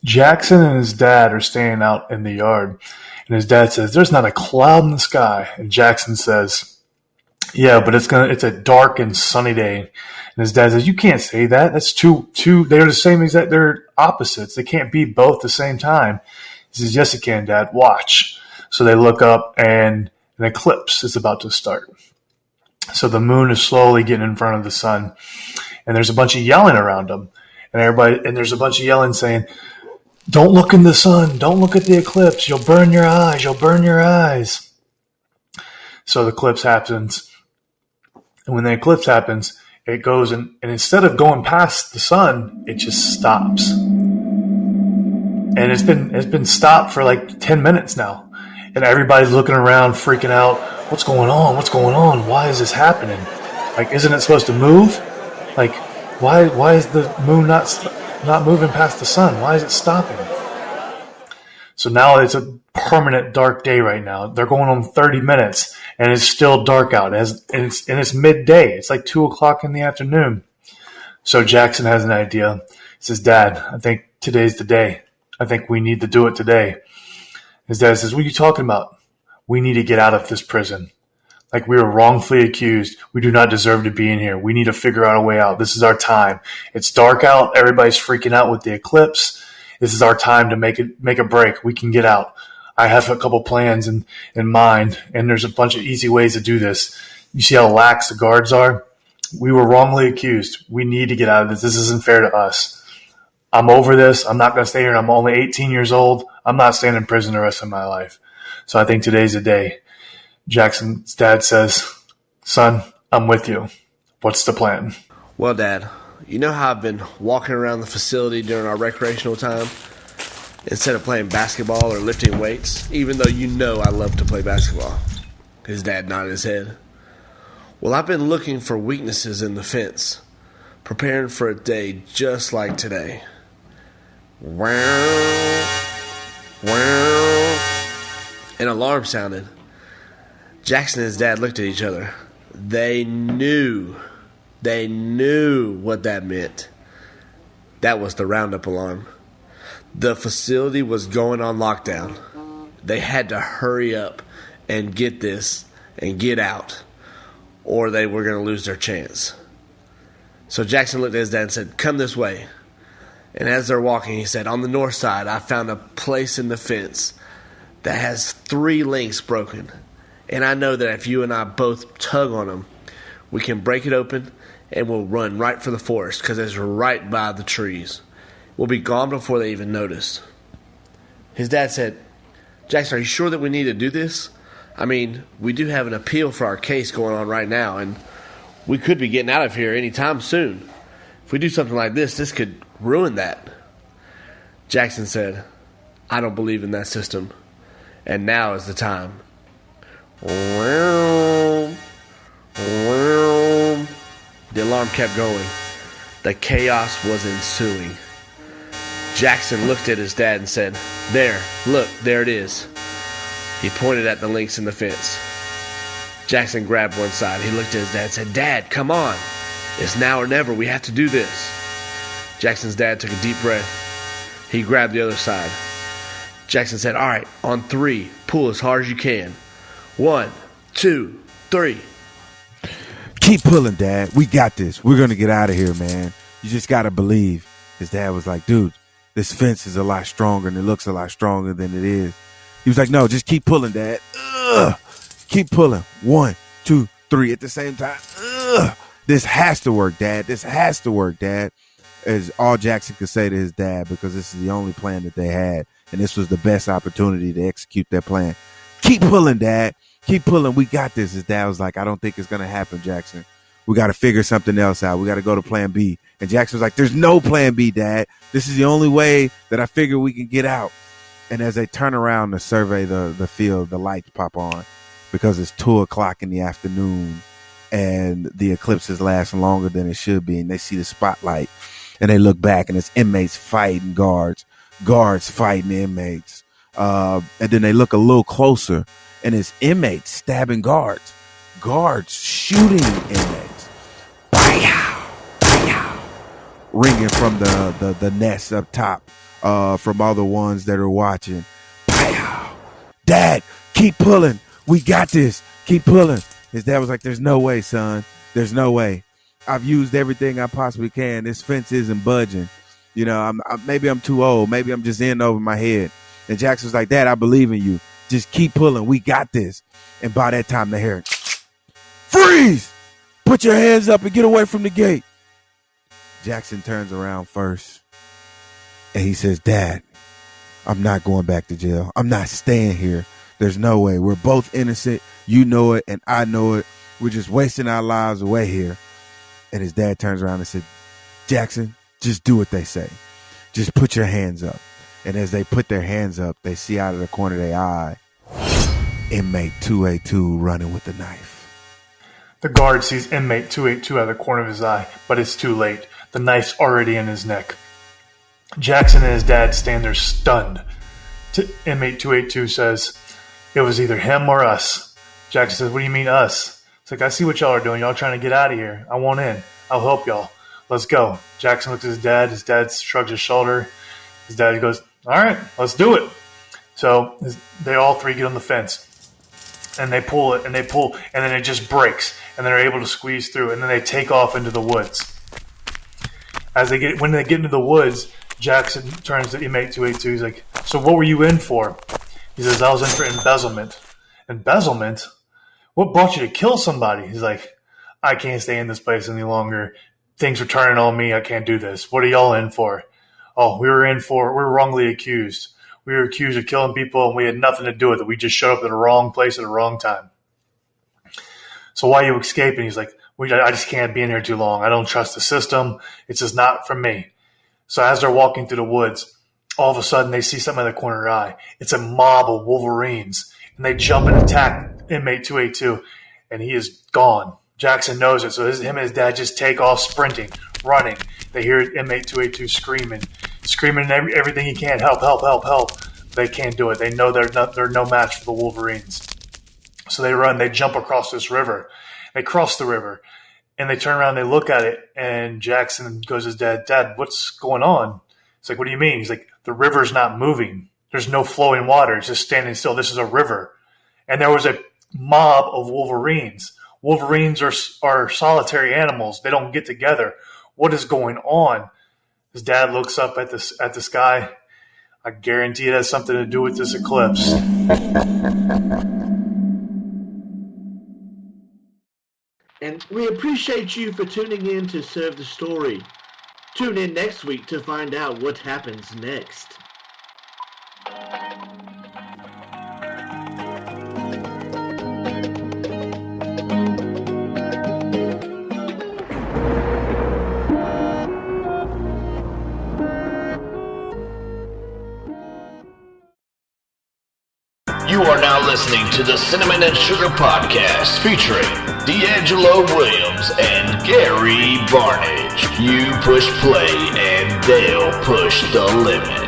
Jackson and his dad are staying out in the yard, and his dad says, "There's not a cloud in the sky." And Jackson says, "Yeah, but it's a dark and sunny day." And his dad says, "You can't say that. That's two. They're the same exact. They're opposites. They can't be both at the same time." He says, "Yes, it can, Dad. Watch." So they look up, and an eclipse is about to start. So the moon is slowly getting in front of the sun, and there's a bunch of yelling around them, and there's a bunch of yelling saying, "Don't look in the sun. Don't look at the eclipse. You'll burn your eyes. You'll burn your eyes." So the eclipse happens, and when the eclipse happens, it goes and instead of going past the sun, it just stops. And it's been stopped for like 10 minutes now. And everybody's looking around, freaking out. What's going on? What's going on? Why is this happening? Like, isn't it supposed to move? Like, why is the moon not moving past the sun? Why is it stopping? So now it's a permanent dark day right now. They're going on 30 minutes, and it's still dark out. And it's midday. It's like 2 o'clock in the afternoon. So Jackson has an idea. He says, "Dad, I think today's the day. I think we need to do it today." His dad says, "What are you talking about? We need to get out of this prison. Like, we were wrongfully accused. We do not deserve to be in here. We need to figure out a way out. This is our time. It's dark out. Everybody's freaking out with the eclipse. This is our time to make a break. We can get out. I have a couple plans in mind, and there's a bunch of easy ways to do this. You see how lax the guards are? We were wrongly accused. We need to get out of this. This isn't fair to us. I'm over this. I'm not going to stay here. I'm only 18 years old. I'm not staying in prison the rest of my life. So I think today's the day." Jackson's dad says, "Son, I'm with you. What's the plan?" Well, Dad, you know how I've been walking around the facility during our recreational time instead of playing basketball or lifting weights, even though you know I love to play basketball? His dad nodded his head. Well, I've been looking for weaknesses in the fence, preparing for a day just like today. An alarm sounded. Jackson and his dad looked at each other. They knew what that meant. That was the roundup alarm. The facility was going on lockdown. They had to hurry up and get this and get out, or they were going to lose their chance. So Jackson looked at his dad and said, "Come this way." And as they're walking, he said, "On the north side, I found a place in the fence that has 3 links broken. And I know that if you and I both tug on them, we can break it open and we'll run right for the forest because it's right by the trees. We'll be gone before they even notice." His dad said, "Jackson, are you sure that we need to do this? I mean, we do have an appeal for our case going on right now, and we could be getting out of here anytime soon. If we do something like this could ruin that." Jackson said, "I don't believe in that system, and now is the time." The alarm kept going. The chaos was ensuing. Jackson looked at his dad and said, "There, look, there it is." He pointed at the links in the fence. Jackson grabbed one side. He looked at his dad and said, "Dad, come on. It's now or never. We have to do this." Jackson's dad took a deep breath. He grabbed the other side. Jackson said, "All right, on 3, pull as hard as you can. 1, 2, 3. "Keep pulling, Dad. We got this. We're going to get out of here, man. You just got to believe." His dad was like, "Dude, this fence is a lot stronger and it looks a lot stronger than it is." He was like, "No, just keep pulling, Dad. Ugh. Keep pulling. 1, 2, 3 at the same time. Ugh. This has to work, Dad. This has to work, Dad." Is all Jackson could say to his dad, because this is the only plan that they had. And this was the best opportunity to execute their plan. "Keep pulling, Dad. Keep pulling. We got this." His dad was like, "I don't think it's going to happen, Jackson. We got to figure something else out. We got to go to plan B." And Jackson was like, "There's no plan B, Dad. This is the only way that I figure we can get out." And as they turn around to survey the field, the lights pop on because it's 2 o'clock in the afternoon and the eclipses last longer than it should be. And they see the spotlight and they look back and it's inmates fighting guards fighting inmates. And then they look a little closer and it's inmates stabbing guards shooting inmates. Pow, pow, ringing from the nest up top, from all the ones that are watching. Pow! Dad, keep pulling. We got this. Keep pulling. His dad was like, there's no way, son. There's no way. I've used everything I possibly can. This fence isn't budging. You know, maybe I'm too old. Maybe I'm just in over my head. And Jackson was like, Dad, I believe in you. Just keep pulling. We got this. And by that time, they hear, freeze! Put your hands up and get away from the gate. Jackson turns around first. And he says, Dad, I'm not going back to jail. I'm not staying here. There's no way. We're both innocent. You know it, and I know it. We're just wasting our lives away here. And his dad turns around and said, Jackson, just do what they say. Just put your hands up. And as they put their hands up, they see out of the corner of their eye, inmate 282 running with a knife. The guard sees inmate 282 out of the corner of his eye, but it's too late. The knife's already in his neck. Jackson and his dad stand there stunned. Inmate 282 says, it was either him or us. Jackson says, what do you mean us? It's like, I see what y'all are doing. Y'all trying to get out of here. I want in. I'll help y'all. Let's go. Jackson looks at his dad. His dad shrugs his shoulder. His dad goes, all right, let's do it. So they all three get on the fence. And they pull it, and they pull, and then it just breaks. And they're able to squeeze through. And then they take off into the woods. When they get into the woods, Jackson turns to inmate 282. He's like, so what were you in for? He says, I was in for embezzlement. Embezzlement? What brought you to kill somebody? He's like, I can't stay in this place any longer. Things are turning on me. I can't do this. What are y'all in for? Oh, we were wrongly accused. We were accused of killing people, and we had nothing to do with it. We just showed up at the wrong place at the wrong time. So why are you escaping? He's like, I just can't be in here too long. I don't trust the system. It's just not for me. So as they're walking through the woods, all of a sudden they see something in the corner of their eye. It's a mob of Wolverines, and they jump and attack inmate 282, and he is gone. Jackson knows it, so him and his dad just take off sprinting, running. They hear inmate 282 screaming everything he can, help, help, help, help. They can't do it. They know they're no match for the Wolverines. So they run. They jump across this river. They cross the river, and they turn around. They look at it, and Jackson goes to his dad, Dad, what's going on? He's like, what do you mean? He's like, the river's not moving. There's no flowing water. It's just standing still. This is a river. And there was a mob of Wolverines. Wolverines are solitary animals. They don't get together. What is going on? His dad looks up at the sky. I guarantee it has something to do with this eclipse. And we appreciate you for tuning in to Serve the Story. Tune in next week to find out what happens next. You are now listening to the Cinnamon and Sugar Podcast featuring DeAngelo Williams and Gary Barnidge. You push play and they'll push the limit.